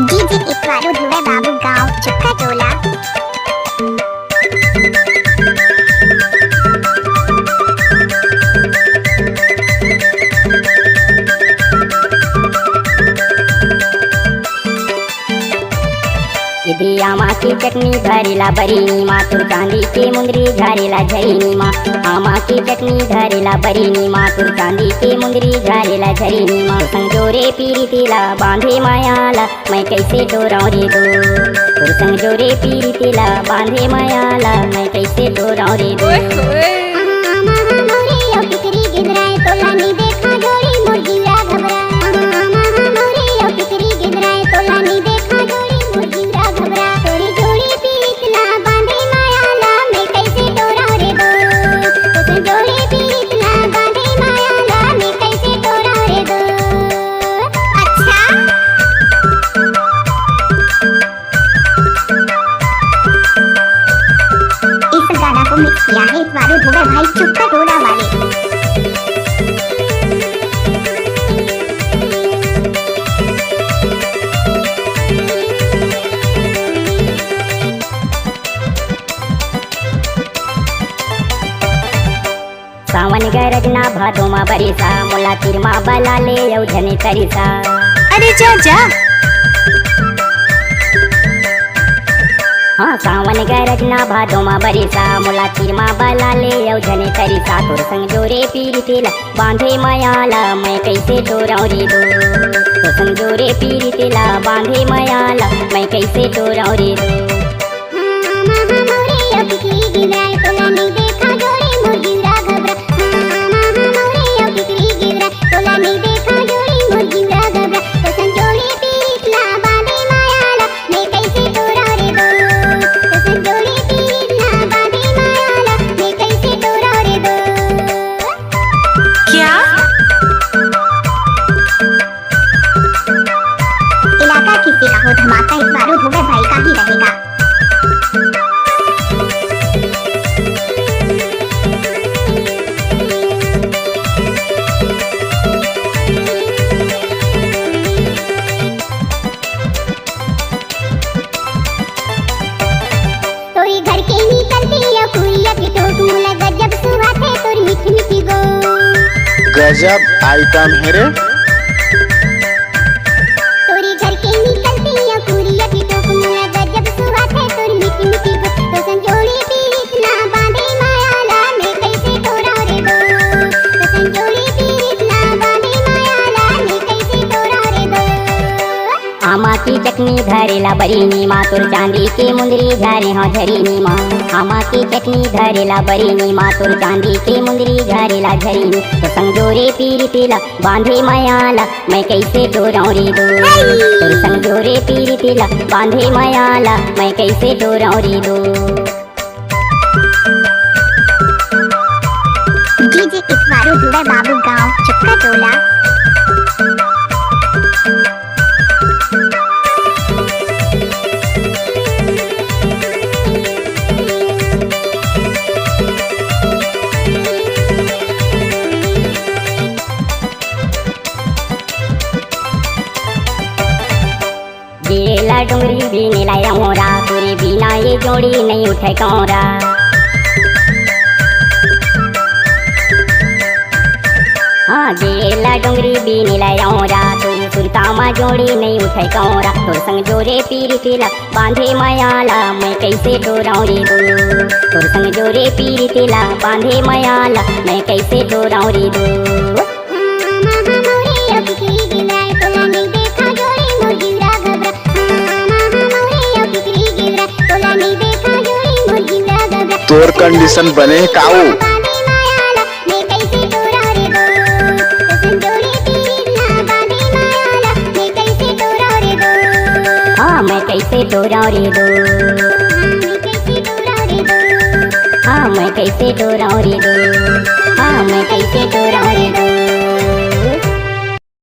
DJ इतवारू धुवे बाबू गांव चक्का टोला। इदी आमा की चटनी धरेला बरीनी माँ तुर चांदी के मुंदरी झारेला झरीनी माँ। आमा की चटनी धरेला बरीनी माँ तुर चांदी के मुंदरी झारेला झरीनी माँ। संजोरे पीरी तिला बांधे मायाला मैं कैसे डोराऊं रे दो। तुर संजोरे पीरी तिला बांधे मायाला मैं कैसे डोराऊं रे दो। मिक्स किया है इतवारू धुवे भाई चक्का टोला वाले। सावन गरजना भादो मा बरिसा मोला तिरमा बला ले औझने तरिसा। अरे जा जा। हाँ सावन गरजना भादो मा बरिसा मोला तिरमा बला ले औझने तरिसा। तोर संजोरे पीरी तिला बांधे मायाला मैं कैसे डोराऊं रे दो। तोर संजोरे पीरी तिला बांधे मायाला मैं कैसे डोराऊं रे दो। किसी का हो धमाका इतवारू धुवे भाई का ही रहेगा। तोरी घर के निकलती है कुइया की टोक मुला गजब सुहात है तोरी मीठी मीठी गो। गजब आइटम है रे। आमा की चटनी धरेला बरीनी माँ तुर चांदी के मुंदरी झारे हो झरीनी माँ। आमा की चटनी धरेला बरीनी माँ तुर चांदी के मुंदरी झारेला झरीनी। तो संजोरे पीरी तिला बांधे मायाला मैं कैसे डोराऊं रे दो। तुर संजोरे पीरी तिला बांधे मायाला मैं कैसे डोराऊं रे दो। डीजे इतवारू धुवे बाबू गांव चक्का टोला। गिरेला डोंगरी भी नीला मोरा तुरे बिना ये जोड़ी नहीं उठे कौरा। हाँ गिरेला डोंगरी भी नीला मोरा तुरी सुरतामा जोड़ी नहीं उठे कौरा। तोर संग जोरे पीरी तिला बांधे मायाला मैं कैसे डोराऊं रे दो। तोर संग जोरे पीरी तिला बांधे मायाला मैं कैसे डोराऊं रे दो। तोर कंडीशन बने काऊ। हाँ मैं कैसे डोराऊं रे दो। हाँ मैं कैसे डोराऊं रे दो। हाँ मैं कैसे डोराऊं रे दो।